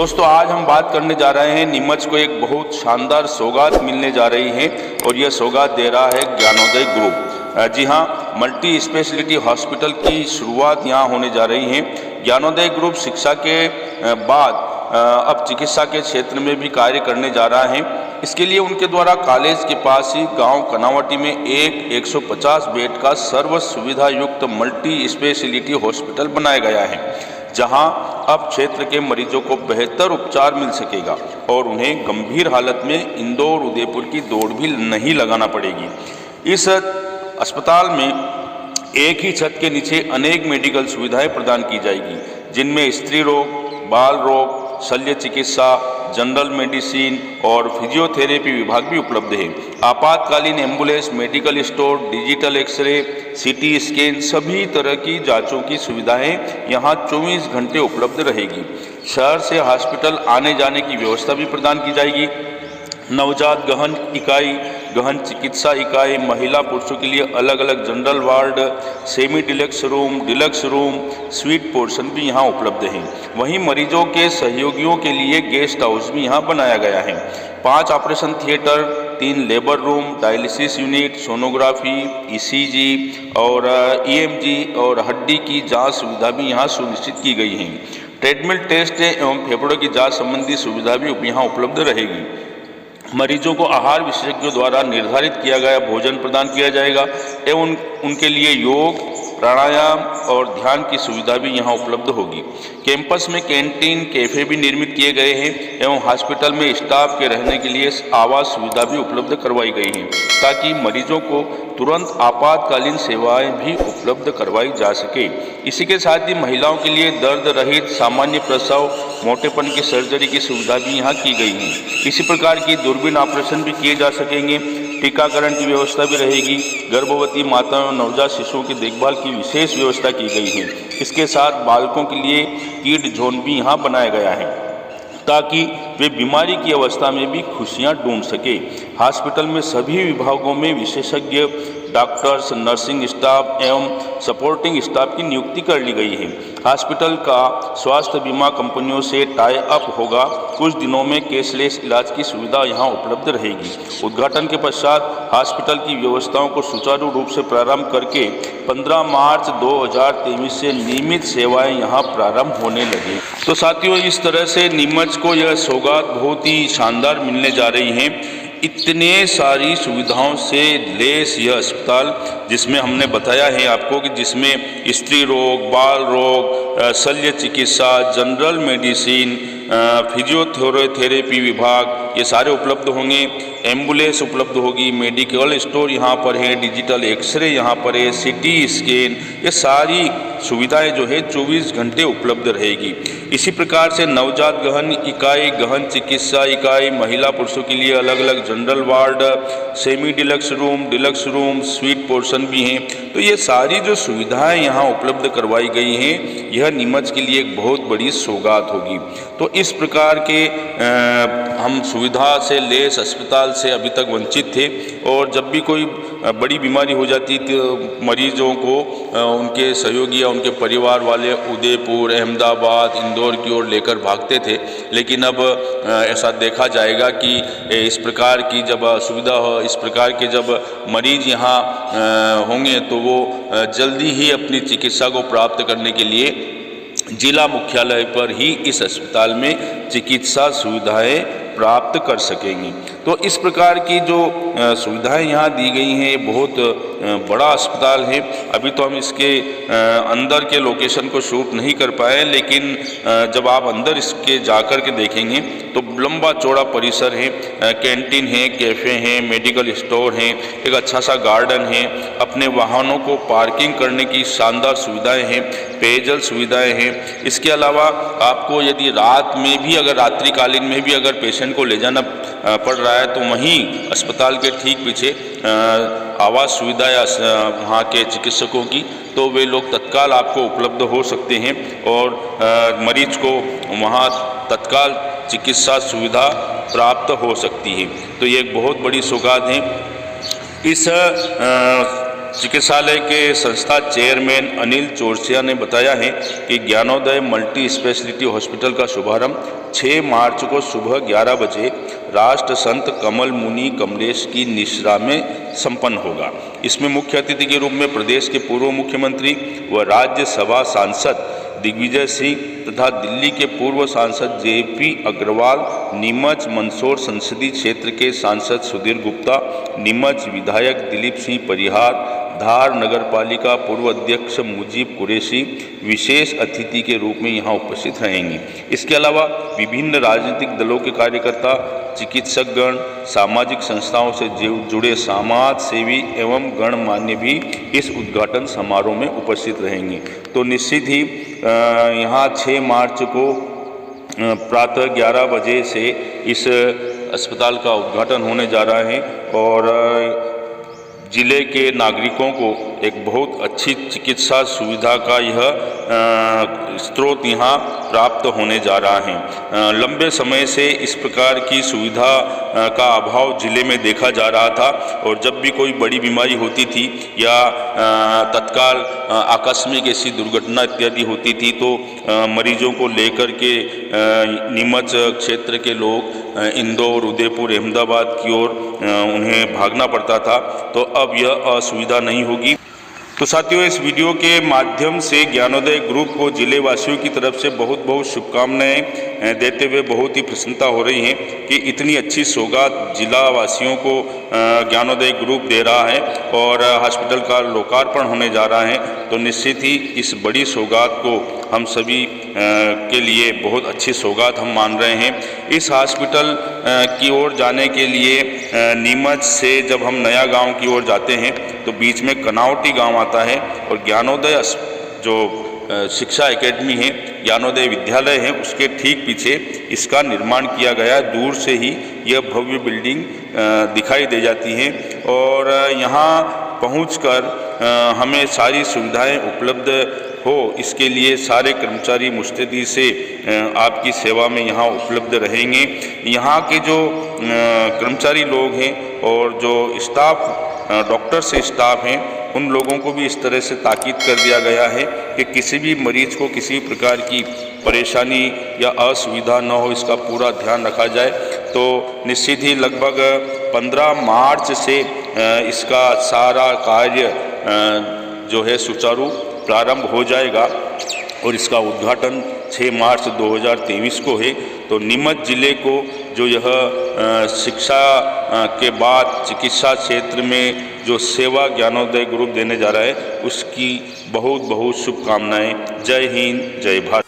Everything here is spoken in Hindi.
दोस्तों आज हम बात करने जा रहे हैं नीमच को एक बहुत शानदार सौगात मिलने जा रही है और यह सौगात दे रहा है ज्ञानोदय ग्रुप। जी हाँ, मल्टी स्पेशलिटी हॉस्पिटल की शुरुआत यहाँ होने जा रही है। ज्ञानोदय ग्रुप शिक्षा के बाद अब चिकित्सा के क्षेत्र में भी कार्य करने जा रहा है। इसके लिए उनके द्वारा कॉलेज के पास ही गांव कनावटी में एक 150 बेड का सर्व सुविधा युक्त मल्टी स्पेशलिटी हॉस्पिटल बनाया गया है, जहां अब क्षेत्र के मरीजों को बेहतर उपचार मिल सकेगा और उन्हें गंभीर हालत में इंदौर उदयपुर की दौड़ भी नहीं लगाना पड़ेगी। इस अस्पताल में एक ही छत के नीचे अनेक मेडिकल सुविधाएं प्रदान की जाएगी, जिनमें स्त्री रोग, बाल रोग, शल्य चिकित्सा, जनरल मेडिसिन और फिजियोथेरेपी विभाग भी उपलब्ध है। आपातकालीन ambulance, medical store, digital X-ray, CT scan, सभी तरह की जांचों की सुविधाएं यहां 24 घंटे उपलब्ध रहेगी। शहर से हॉस्पिटल आने जाने की व्यवस्था भी प्रदान की जाएगी। नवजात गहन इकाई, गहन चिकित्सा इकाई, महिला पुरुषों के लिए अलग अलग general ward, semi deluxe room, sweet portion भी यहाँ उपलब्ध हैं। वहीं मरीजों के सहयोगियों के लिए गेस्ट हाउस भी यहाँ बनाया गया है। 5 operation theatre, 3 labour room, dialysis unit, sonography, ECG और EMG और हड्डी की जांच सुविधा भी यहाँ सुनिश्चित की गई है। ट्रेडमिल टेस्ट एवं फेफड़ों की जांच संबंधी सुविधा भी यहाँ उपलब्ध रहेगी। मरीजों को आहार विशेषज्ञों द्वारा निर्धारित किया गया भोजन प्रदान किया जाएगा एवं उनके लिए योग, प्राणायाम और ध्यान की सुविधा भी यहाँ उपलब्ध होगी। कैंपस में कैंटीन, कैफ़े भी निर्मित किए गए हैं एवं हॉस्पिटल में स्टाफ के रहने के लिए आवास सुविधा भी उपलब्ध करवाई गई है, ताकि मरीजों को तुरंत आपातकालीन सेवाएं भी उपलब्ध करवाई जा सके। इसी के साथ ही महिलाओं के लिए दर्द रहित सामान्य प्रसव, मोटेपन की सर्जरी की सुविधा भी यहाँ की गई है। इसी प्रकार की दूरबीन ऑपरेशन भी किए जा सकेंगे। टीकाकरण की व्यवस्था भी रहेगी। गर्भवती माताओं और नवजात शिशुओं की देखभाल की विशेष व्यवस्था की गई है। इसके साथ बालकों के लिए किड जोन भी यहाँ बनाया गया है, ताकि वे बीमारी की अवस्था में भी खुशियाँ ढूंढ सके। हॉस्पिटल में सभी विभागों में विशेषज्ञ डॉक्टर्स, नर्सिंग स्टाफ एवं सपोर्टिंग स्टाफ की नियुक्ति कर ली गई है। हॉस्पिटल का स्वास्थ्य बीमा कंपनियों से टाई अप होगा। कुछ दिनों में कैशलेस इलाज की सुविधा यहाँ उपलब्ध रहेगी। उद्घाटन के पश्चात हॉस्पिटल की व्यवस्थाओं को सुचारू रूप से प्रारंभ करके 15 मार्च 2023 से नियमित सेवाएं यहाँ प्रारंभ होने लगी। तो साथियों, इस तरह से नीमच को यह सौगात बहुत ही शानदार मिलने जा रही है। इतने सारी सुविधाओं से लैस यह अस्पताल, जिसमें हमने बताया है आपको कि जिसमें स्त्री रोग, बाल रोग, शल्य चिकित्सा, जनरल मेडिसिन, फिजियोथेरेपी विभाग, ये सारे उपलब्ध होंगे। एम्बुलेंस उपलब्ध होगी, मेडिकल स्टोर यहाँ पर है, डिजिटल एक्सरे यहाँ पर है, सीटी स्कैन, ये सारी सुविधाएं जो है 24 घंटे उपलब्ध रहेगी। इसी प्रकार से नवजात गहन इकाई, गहन चिकित्सा इकाई, महिला पुरुषों के लिए अलग अलग general ward, semi deluxe room, sweet portion भी हैं। तो ये सारी जो सुविधाएं यहाँ उपलब्ध करवाई गई हैं, यह नीमच के लिए एक बहुत बड़ी सौगात होगी। तो इस प्रकार के हम सुविधा से लैस अस्पताल से अभी तक वंचित थे, और जब भी कोई बड़ी बीमारी हो जाती तो मरीजों को उनके सहयोगी या उनके परिवार वाले उदयपुर, अहमदाबाद, इंदौर की ओर लेकर भागते थे। लेकिन अब ऐसा देखा जाएगा कि इस प्रकार की जब सुविधा हो, इस प्रकार के जब मरीज यहाँ होंगे तो वो जल्दी ही अपनी चिकित्सा को प्राप्त करने के लिए जिला मुख्यालय पर ही इस अस्पताल में चिकित्सा सुविधाएं प्राप्त कर सकेंगी। तो इस प्रकार की जो सुविधाएं यहाँ दी गई हैं, ये बहुत बड़ा अस्पताल है। अभी तो हम इसके अंदर के लोकेशन को शूट नहीं कर पाए, लेकिन जब आप अंदर इसके जाकर के देखेंगे तो लंबा चौड़ा परिसर है, कैंटीन है, कैफ़े हैं, मेडिकल स्टोर हैं, एक अच्छा सा गार्डन है, अपने वाहनों को पार्किंग करने की शानदार सुविधाएं हैं, पेयजल सुविधाएं हैं। इसके अलावा आपको यदि रात में भी, अगर रात्रिकालीन में भी अगर पेशेंट को ले जाना पड़ रहा है, तो वहीं अस्पताल के ठीक पीछे आवास सुविधा या वहाँ के चिकित्सकों की, तो वे लोग तत्काल आपको उपलब्ध हो सकते हैं और मरीज को वहाँ तत्काल चिकित्सा सुविधा प्राप्त हो सकती है। तो ये एक बहुत बड़ी सौगात है। इस चिकित्सालय के संस्था चेयरमैन अनिल चोरसिया ने बताया है कि ज्ञानोदय मल्टी स्पेशलिटी हॉस्पिटल का शुभारंभ 6 मार्च को सुबह 11 बजे राष्ट्र संत कमल मुनि कमलेश की निश्रा में संपन्न होगा। इसमें मुख्य अतिथि के रूप में प्रदेश के पूर्व मुख्यमंत्री व राज्यसभा सांसद दिग्विजय सिंह तथा दिल्ली के पूर्व सांसद जेपी अग्रवाल, नीमच मंदसौर संसदीय क्षेत्र के सांसद सुधीर गुप्ता, नीमच विधायक दिलीप सिंह परिहार, धार नगरपालिका पूर्व अध्यक्ष मुजीब कुरैशी विशेष अतिथि के रूप में यहां उपस्थित रहेंगे। इसके अलावा विभिन्न राजनीतिक दलों के कार्यकर्ता, चिकित्सकगण, सामाजिक संस्थाओं से जुड़े समाज सेवी एवं गणमान्य भी इस उद्घाटन समारोह में उपस्थित रहेंगे। तो निश्चित ही यहाँ 6 मार्च को प्रातः 11 बजे से इस अस्पताल का उद्घाटन होने जा रहा है और जिले के नागरिकों को एक बहुत अच्छी चिकित्सा सुविधा का यह स्रोत यहाँ प्राप्त होने जा रहा है। लंबे समय से इस प्रकार की सुविधा का अभाव जिले में देखा जा रहा था और जब भी कोई बड़ी बीमारी होती थी या तत्काल आकस्मिक ऐसी दुर्घटना इत्यादि होती थी तो मरीजों को लेकर के नीमच क्षेत्र के लोग इंदौर, उदयपुर, अहमदाबाद की ओर उन्हें भागना पड़ता था। तो अब यह असुविधा नहीं होगी। तो साथियों, इस वीडियो के माध्यम से ज्ञानोदय ग्रुप को जिले वासियों की तरफ से बहुत बहुत शुभकामनाएं देते हुए बहुत ही प्रसन्नता हो रही है कि इतनी अच्छी सौगात जिला वासियों को ज्ञानोदय ग्रुप दे रहा है और हॉस्पिटल का लोकार्पण होने जा रहा है। तो निश्चित ही इस बड़ी सौगात को हम सभी के लिए बहुत अच्छी सौगात हम मान रहे हैं। इस हॉस्पिटल की ओर जाने के लिए नीमच से जब हम नया गांव की ओर जाते हैं तो बीच में कनावटी गांव आता है और ज्ञानोदय जो शिक्षा एकेडमी है, ज्ञानोदय विद्यालय है, उसके ठीक पीछे इसका निर्माण किया गया। दूर से ही यह भव्य बिल्डिंग दिखाई दे जाती है और यहाँ पहुंचकर हमें सारी सुविधाएं उपलब्ध हो, इसके लिए सारे कर्मचारी मुस्तैदी से आपकी सेवा में यहाँ उपलब्ध रहेंगे। यहाँ के जो कर्मचारी लोग हैं और जो स्टाफ डॉक्टर से स्टाफ हैं उन लोगों को भी इस तरह से ताकीद कर दिया गया है कि किसी भी मरीज को किसी प्रकार की परेशानी या असुविधा न हो, इसका पूरा ध्यान रखा जाए। तो निश्चित ही लगभग 15 मार्च से इसका सारा कार्य जो है सुचारू प्रारंभ हो जाएगा और इसका उद्घाटन 6 मार्च 2023 को है। तो नीमच जिले को जो यह शिक्षा के बाद चिकित्सा क्षेत्र में जो सेवा ज्ञानोदय ग्रुप देने जा रहा है उसकी बहुत बहुत शुभकामनाएं। जय हिंद, जय भारत।